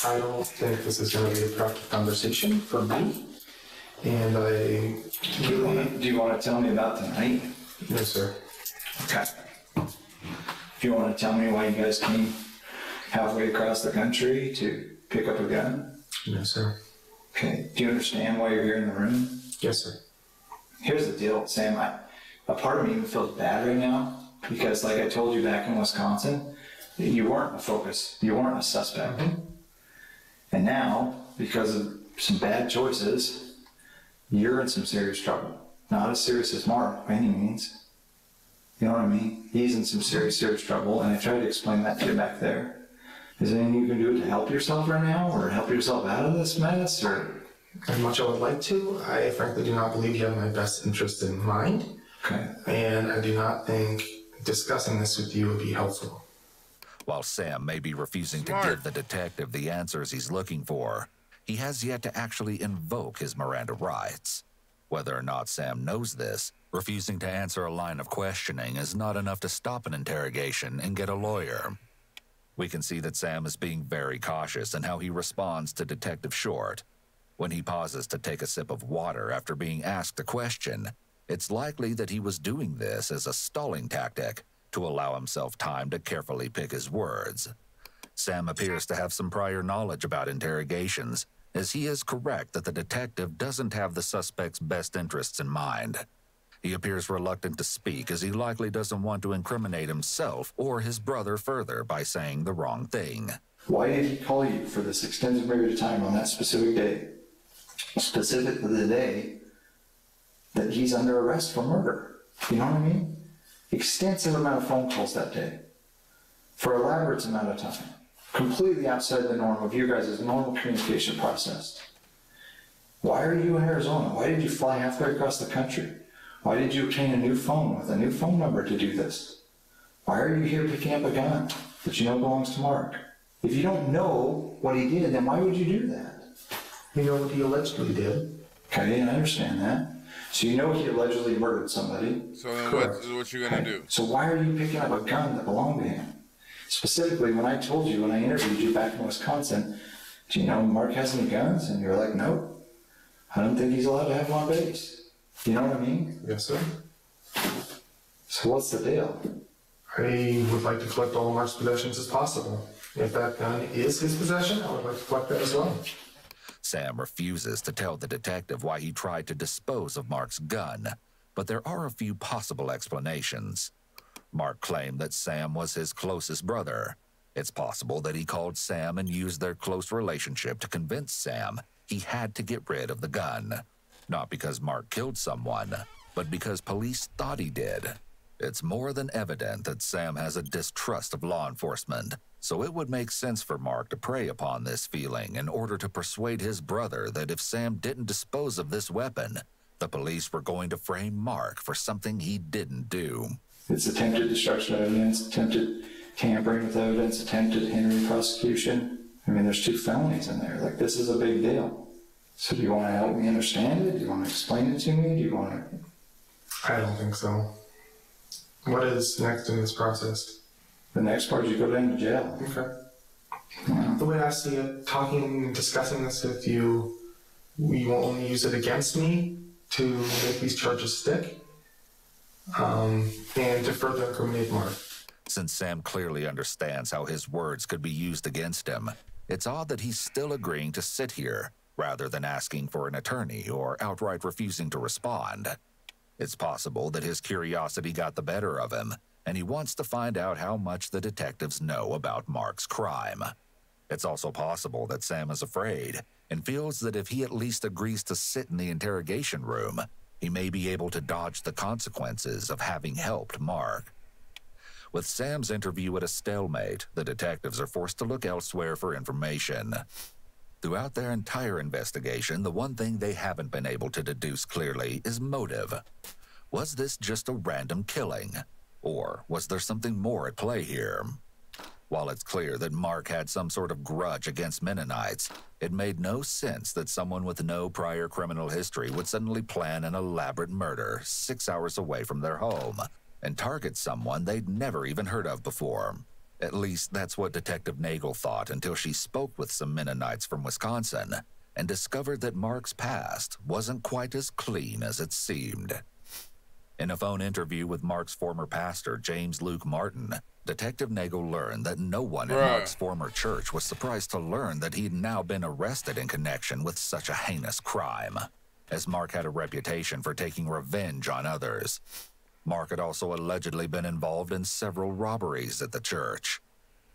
I don't think this is going to be a productive conversation for me, and Do you want to tell me about tonight? No, sir. Okay. Do you want to tell me why you guys came halfway across the country to pick up a gun? No, sir. Okay. Do you understand why you're here in the room? Yes, sir. Here's the deal, Sam. A part of me even feels bad right now because, like I told you back in Wisconsin, you weren't a focus. You weren't a suspect. Mm-hmm. And now, because of some bad choices, you're in some serious trouble. Not as serious as Mark by any means. You know what I mean? He's in some serious trouble, and I tried to explain that to you back there. Is there anything you can do to help yourself right now, or help yourself out of this mess, or? As much as I would like to, I frankly do not believe you have my best interest in mind. Okay. And I do not think discussing this with you would be helpful. While Sam may be refusing to give the detective the answers he's looking for, he has yet to actually invoke his Miranda rights. Whether or not Sam knows this, refusing to answer a line of questioning is not enough to stop an interrogation and get a lawyer. We can see that Sam is being very cautious in how he responds to Detective Short. When he pauses to take a sip of water after being asked a question, it's likely that he was doing this as a stalling tactic to allow himself time to carefully pick his words. Sam appears to have some prior knowledge about interrogations, as he is correct that the detective doesn't have the suspect's best interests in mind. He appears reluctant to speak as he likely doesn't want to incriminate himself or his brother further by saying the wrong thing. Why did he call you for this extended period of time on that specific day? Specifically the day that he's under arrest for murder. You know what I mean? Extensive amount of phone calls that day. For elaborate amount of time. Completely outside the norm of you guys' normal communication process. Why are you in Arizona? Why did you fly halfway across the country? Why did you obtain a new phone with a new phone number to do this? Why are you here picking up a gun that you know belongs to Mark? If you don't know what he did, then why would you do that? You know what he allegedly did. Okay, I understand that. So you know he allegedly murdered somebody. So then what you gonna do? So why are you picking up a gun that belonged to him? Specifically, when I told you, when I interviewed you back in Wisconsin, do you know Mark has any guns? And you were like, nope. I don't think he's allowed to have one on base. You know what I mean? Yes, sir. So what's the deal? I would like to collect all of Mark's possessions as possible. If that gun is his possession, I would like to collect that as well. Sam refuses to tell the detective why he tried to dispose of Mark's gun, but there are a few possible explanations. Mark claimed that Sam was his closest brother. It's possible that he called Sam and used their close relationship to convince Sam he had to get rid of the gun. Not because Mark killed someone, but because police thought he did. It's more than evident that Sam has a distrust of law enforcement, so it would make sense for Mark to prey upon this feeling in order to persuade his brother that if Sam didn't dispose of this weapon, the police were going to frame Mark for something he didn't do. It's attempted destruction of evidence, attempted tampering with evidence, attempted hindering prosecution. I mean, there's 2 felonies in there. Like, this is a big deal. So do you want to help me understand it? Do you want to explain it to me? Do you want to... I don't think so. What is next in this process? The next part is you go down to jail. Okay. The way I see it, talking and discussing this with you, we will only use it against me to make these charges stick, and to further incriminate Mark. Since Sam clearly understands how his words could be used against him, it's odd that he's still agreeing to sit here, rather than asking for an attorney or outright refusing to respond. It's possible that his curiosity got the better of him, and he wants to find out how much the detectives know about Mark's crime. It's also possible that Sam is afraid and feels that if he at least agrees to sit in the interrogation room, he may be able to dodge the consequences of having helped Mark. With Sam's interview at a stalemate, the detectives are forced to look elsewhere for information. Throughout their entire investigation, the one thing they haven't been able to deduce clearly is motive. Was this just a random killing? Or was there something more at play here? While it's clear that Mark had some sort of grudge against Mennonites, it made no sense that someone with no prior criminal history would suddenly plan an elaborate murder 6 hours away from their home and target someone they'd never even heard of before. At least that's what Detective Nagel thought until she spoke with some Mennonites from Wisconsin and discovered that Mark's past wasn't quite as clean as it seemed. In a phone interview with Mark's former pastor, James Luke Martin, Detective Nagel learned that no one in Mark's former church was surprised to learn that he'd now been arrested in connection with such a heinous crime, as Mark had a reputation for taking revenge on others. Mark had also allegedly been involved in several robberies at the church.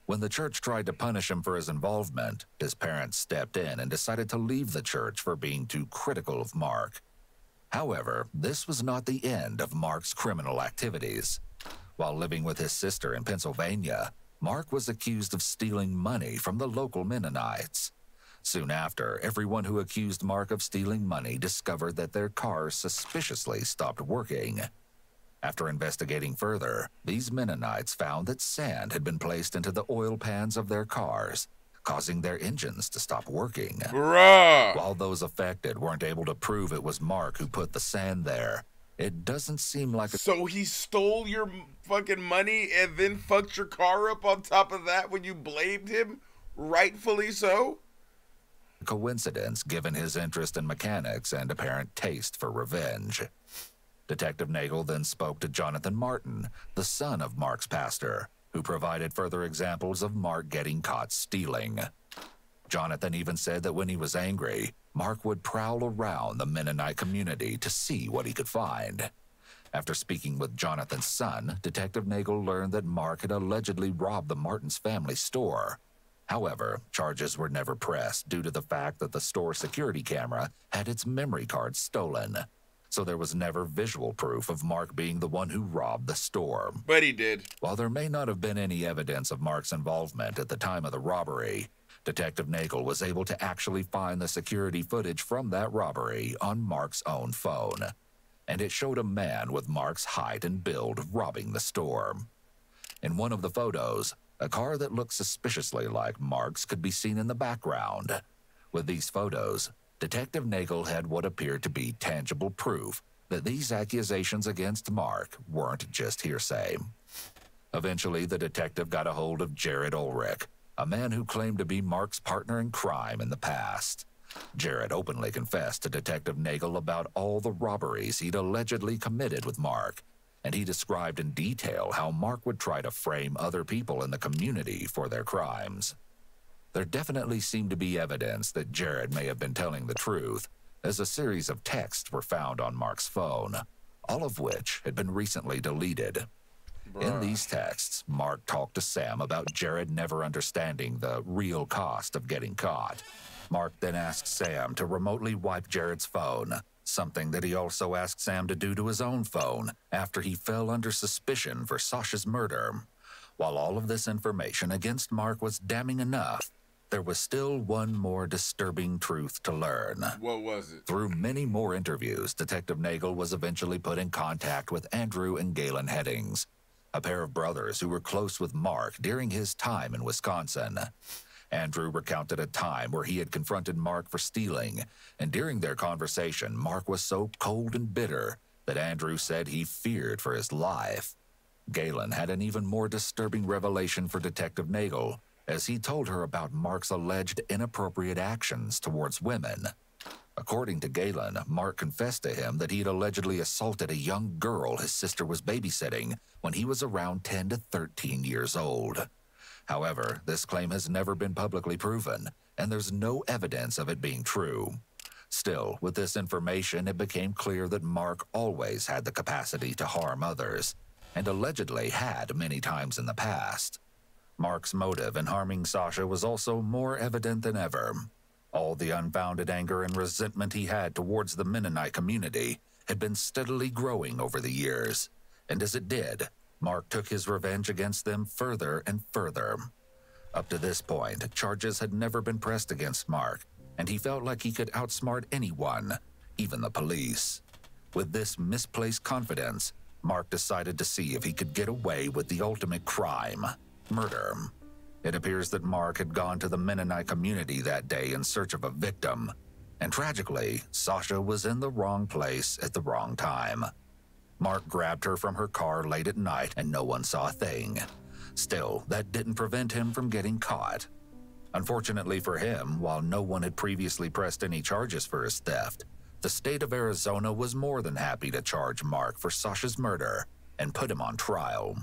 When the church tried to punish him for his involvement, his parents stepped in and decided to leave the church for being too critical of Mark. However, this was not the end of Mark's criminal activities. While living with his sister in Pennsylvania, Mark was accused of stealing money from the local Mennonites. Soon after, everyone who accused Mark of stealing money discovered that their cars suspiciously stopped working. After investigating further, these Mennonites found that sand had been placed into the oil pans of their cars, causing their engines to stop working. Bruh! While those affected weren't able to prove it was Mark who put the sand there, it doesn't seem like a... So he stole your fucking money and then fucked your car up on top of that when you blamed him? Rightfully so? coincidence given his interest in mechanics and apparent taste for revenge. Detective Nagel then spoke to Jonathan Martin, the son of Mark's pastor, who provided further examples of Mark getting caught stealing. Jonathan even said that when he was angry, Mark would prowl around the Mennonite community to see what he could find. After speaking with Jonathan's son, Detective Nagel learned that Mark had allegedly robbed the Martins' family store. However, charges were never pressed due to the fact that the store security camera had its memory card stolen. So there was never visual proof of Mark being the one who robbed the store. But he did. While there may not have been any evidence of Mark's involvement at the time of the robbery, Detective Nagel was able to actually find the security footage from that robbery on Mark's own phone. And it showed a man with Mark's height and build robbing the store. In one of the photos, a car that looked suspiciously like Mark's could be seen in the background. With these photos, Detective Nagel had what appeared to be tangible proof that these accusations against Mark weren't just hearsay. Eventually, the detective got a hold of Jared Ulrich, a man who claimed to be Mark's partner in crime in the past. Jared openly confessed to Detective Nagel about all the robberies he'd allegedly committed with Mark, and he described in detail how Mark would try to frame other people in the community for their crimes. There definitely seemed to be evidence that Jared may have been telling the truth, as a series of texts were found on Mark's phone, all of which had been recently deleted. In these texts, Mark talked to Sam about Jared never understanding the real cost of getting caught. Mark then asked Sam to remotely wipe Jared's phone, something that he also asked Sam to do to his own phone after he fell under suspicion for Sasha's murder. While all of this information against Mark was damning enough, there was still one more disturbing truth to learn. What was it? Through many more interviews, Detective Nagel was eventually put in contact with Andrew and Galen Headings, a pair of brothers who were close with Mark during his time in Wisconsin. Andrew recounted a time where he had confronted Mark for stealing, and during their conversation, Mark was so cold and bitter that Andrew said he feared for his life. Galen had an even more disturbing revelation for Detective Nagel, as he told her about Mark's alleged inappropriate actions towards women. According to Galen, Mark confessed to him that he had allegedly assaulted a young girl his sister was babysitting when he was around 10 to 13 years old. However, this claim has never been publicly proven, and there's no evidence of it being true. Still, with this information, it became clear that Mark always had the capacity to harm others, and allegedly had many times in the past. Mark's motive in harming Sasha was also more evident than ever. All the unfounded anger and resentment he had towards the Mennonite community had been steadily growing over the years, and as it did, Mark took his revenge against them further and further. Up to this point, charges had never been pressed against Mark, and he felt like he could outsmart anyone, even the police. With this misplaced confidence, Mark decided to see if he could get away with the ultimate crime, murder. It appears that Mark had gone to the Mennonite community that day in search of a victim, and tragically, Sasha was in the wrong place at the wrong time. Mark grabbed her from her car late at night and no one saw a thing. Still, that didn't prevent him from getting caught. Unfortunately for him, while no one had previously pressed any charges for his theft, the state of Arizona was more than happy to charge Mark for Sasha's murder and put him on trial.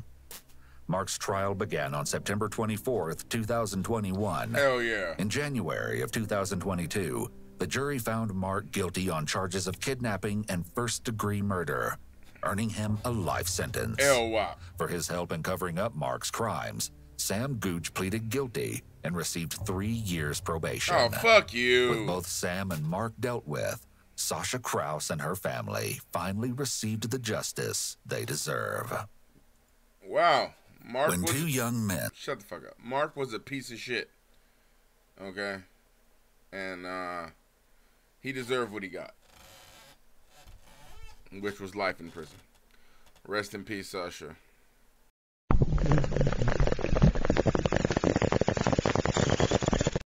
Mark's trial began on September 24th, 2021. Hell yeah. In January of 2022, the jury found Mark guilty on charges of kidnapping and first-degree murder, earning him a life sentence. Hell wow. For his help in covering up Mark's crimes, Sam Gooch pleaded guilty and received 3 years probation. Oh, fuck you. With both Sam and Mark dealt with, Sasha Krause and her family finally received the justice they deserve. Wow. Mark when was, two young men... Shut the fuck up. Mark was a piece of shit. Okay? And, he deserved what he got. Which was life in prison. Rest in peace, Sasha.